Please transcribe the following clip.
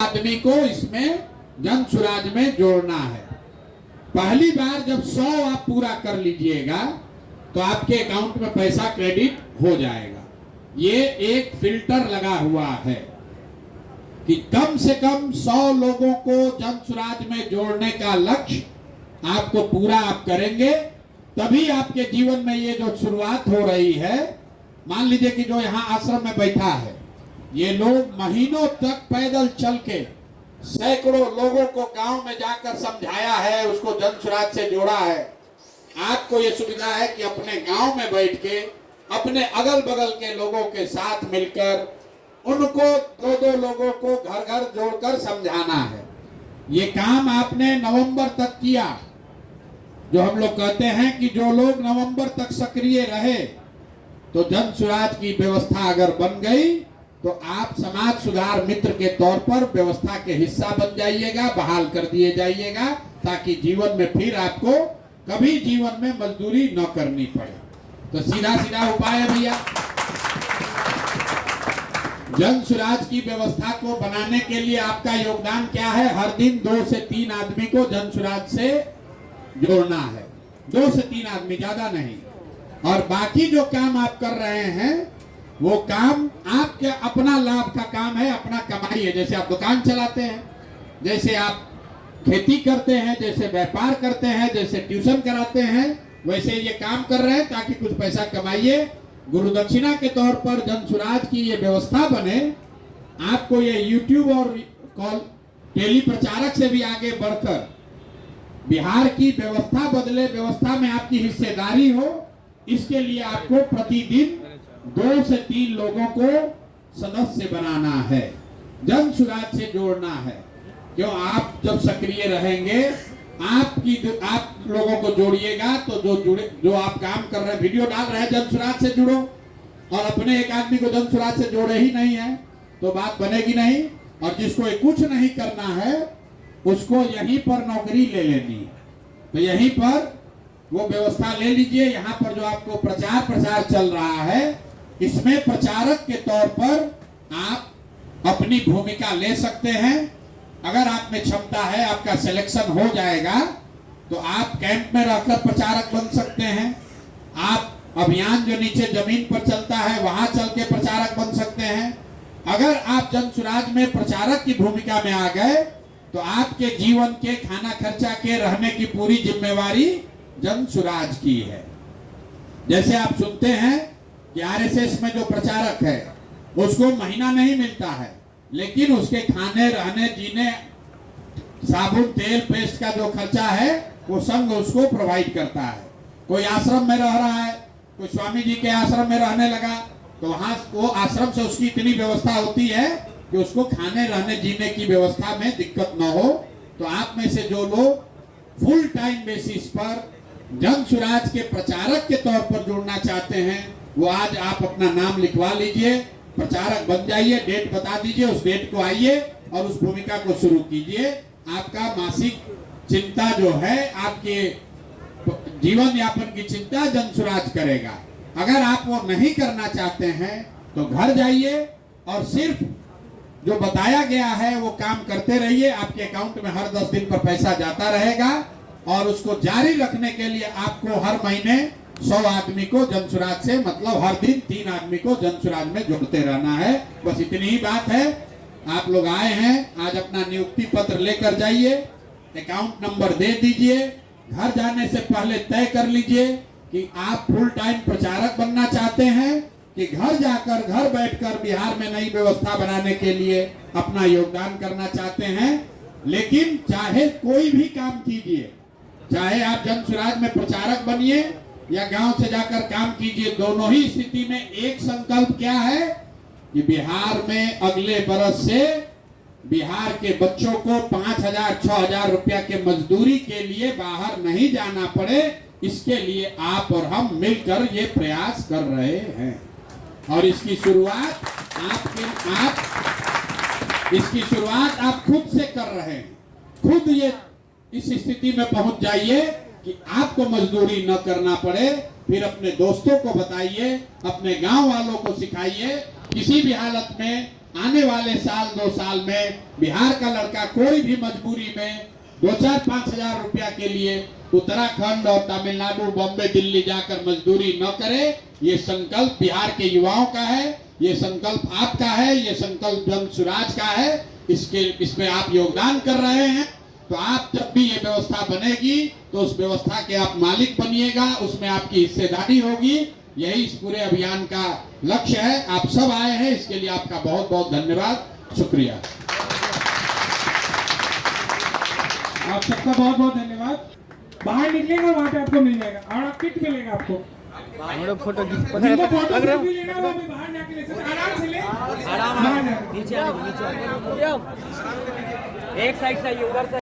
आदमी को इसमें जन सुराज में जोड़ना है। पहली बार जब 100 आप पूरा कर लीजिएगा तो आपके अकाउंट में पैसा क्रेडिट हो जाएगा। ये एक फिल्टर लगा हुआ है कि कम से कम 100 लोगों को जन सुराज में जोड़ने का लक्ष्य आपको पूरा आप करेंगे, तभी आपके जीवन में ये जो शुरुआत हो रही है। मान लीजिए कि जो यहाँ आश्रम में बैठा है, ये लोग महीनों तक पैदल चल के सैकड़ों लोगों को गांव में जाकर समझाया है, उसको जन सुराज से जोड़ा है। आपको ये सुविधा है कि अपने गांव में बैठ के अपने अगल बगल के लोगों के साथ मिलकर उनको दो लोगों को घर घर जोड़कर समझाना है। ये काम आपने नवंबर तक किया। जो हम लोग कहते हैं कि जो लोग नवंबर तक सक्रिय रहे तो जन सुराज की व्यवस्था अगर बन गई तो आप समाज सुधार मित्र के तौर पर व्यवस्था के हिस्सा बन जाइएगा, बहाल कर दिए जाइएगा, ताकि जीवन में फिर आपको कभी जीवन में मजदूरी न करनी पड़े। तो सीधा सीधा उपाय है भैया, जन सुराज की व्यवस्था को बनाने के लिए आपका योगदान क्या है? हर दिन 2 से 3 आदमी को जन सुराज से जोड़ना है। 2 से 3 आदमी, ज्यादा नहीं। और बाकी जो काम आप कर रहे हैं वो काम आपके अपना लाभ का काम है, अपना कमाई है। जैसे आप दुकान चलाते हैं, जैसे आप खेती करते हैं, जैसे व्यापार करते हैं, जैसे ट्यूशन कराते हैं, वैसे ये काम कर रहे हैं ताकि कुछ पैसा कमाइए। गुरु दक्षिणा के तौर पर जन सुराज की ये व्यवस्था बने। आपको ये यूट्यूब और कॉल टेली प्रचारक से भी आगे बढ़कर बिहार की व्यवस्था बदले, व्यवस्था में आपकी हिस्सेदारी हो, इसके लिए आपको प्रतिदिन 2 से 3 लोगों को सदस्य बनाना है, जन सुराज से जोड़ना है। क्यों? आप जब सक्रिय रहेंगे, आप लोगों को जोड़िएगा तो जो आप काम कर रहे हैं, वीडियो डाल रहे हैं, जन सुराज से जुड़ो। और अपने एक आदमी को जन सुराज से जोड़े ही नहीं है तो बात बनेगी नहीं। और जिसको कुछ नहीं करना है उसको यहीं पर नौकरी ले लेनी है, तो यहीं पर वो व्यवस्था ले लीजिए। यहाँ पर जो आपको प्रचार प्रसार चल रहा है, इसमें प्रचारक के तौर पर आप अपनी भूमिका ले सकते हैं। अगर आप में क्षमता है, आपका सिलेक्शन हो जाएगा तो आप कैंप में रहकर प्रचारक बन सकते हैं। आप अभियान जो नीचे जमीन पर चलता है वहां चल के प्रचारक बन सकते हैं। अगर आप जन सुराज में प्रचारक की भूमिका में आ गए तो आपके जीवन के खाना खर्चा के रहने की पूरी जिम्मेवारी जन सुराज की है। जैसे आप सुनते हैं कि आरएसएस में जो प्रचारक है उसको महीना नहीं मिलता है, लेकिन उसके खाने, रहने, जीने, साबुन, तेल, पेस्ट का जो खर्चा है वो संघ उसको प्रोवाइड करता है। कोई आश्रम में रह रहा है, कोई स्वामी जी के आश्रम में रहने लगा तो वहां वो आश्रम से उसकी इतनी व्यवस्था होती है कि उसको खाने, रहने, जीने की व्यवस्था में दिक्कत न हो। तो आप में से जो लोग फुल टाइम बेसिस पर जन सुराज के प्रचारक के तौर पर जुड़ना चाहते हैं, वो आज आप अपना नाम लिखवा लीजिए, प्रचारक बन जाइए। डेट बता दीजिए, उस डेट को आइए और उस भूमिका को शुरू कीजिए। आपका मासिक चिंता जो है, आपके जीवन यापन की चिंता जन सुराज करेगा। अगर आप वो नहीं करना चाहते हैं तो घर जाइए और सिर्फ जो बताया गया है वो काम करते रहिए। आपके अकाउंट में हर 10 दिन पर पैसा जाता रहेगा और उसको जारी रखने के लिए आपको हर महीने 100 आदमी को जन सुराज से, मतलब हर दिन 3 आदमी को जन सुराज में जोड़ते रहना है। बस इतनी ही बात है। आप लोग आए हैं, आज अपना नियुक्ति पत्र लेकर जाइए, अकाउंट नंबर दे दीजिए। घर जाने से पहले तय कर लीजिए कि आप फुल टाइम प्रचारक बनना चाहते हैं कि घर जाकर, घर बैठकर बिहार में नई व्यवस्था बनाने के लिए अपना योगदान करना चाहते हैं। लेकिन चाहे कोई भी काम कीजिए, चाहे आप जन सुराज में प्रचारक बनिए या गांव से जाकर काम कीजिए, दोनों ही स्थिति में एक संकल्प क्या है कि बिहार में अगले बरस से बिहार के बच्चों को 5,000-6,000 रुपया के मजदूरी के लिए बाहर नहीं जाना पड़े। इसके लिए आप और हम मिलकर ये प्रयास कर रहे हैं और इसकी शुरुआत आप खुद से कर रहे हैं। खुद ये इस स्थिति में पहुंच जाइए कि आपको मजदूरी न करना पड़े। फिर अपने दोस्तों को बताइए, अपने गांव वालों को सिखाइए। किसी भी हालत में आने वाले साल 2 साल में बिहार का लड़का कोई भी मजबूरी में 2-4-5 हजार रुपया के लिए उत्तराखंड और तमिलनाडु, बॉम्बे, दिल्ली जाकर मजदूरी न करे। ये संकल्प बिहार के युवाओं का है, ये संकल्प आपका है, ये संकल्प जन स्वराज का है। इसमें आप योगदान कर रहे हैं, तो आप जब भी ये व्यवस्था बनेगी तो उस व्यवस्था के आप मालिक बनिएगा, उसमें आपकी हिस्सेदारी होगी। यही इस पूरे अभियान का लक्ष्य है। आप सब आए हैं, इसके लिए आपका बहुत बहुत धन्यवाद, शुक्रिया। आप सबका बहुत बहुत धन्यवाद। बाहर निकलेगा वहाँ पे आपको मिल जाएगा और आप किट मिलेगा आपको। फोटो जिनको फोटो सेल्फी लेना हो वो भी बाहर जाके ले सकते, आराम से ले, आराम नीचे एक साइड से उधर से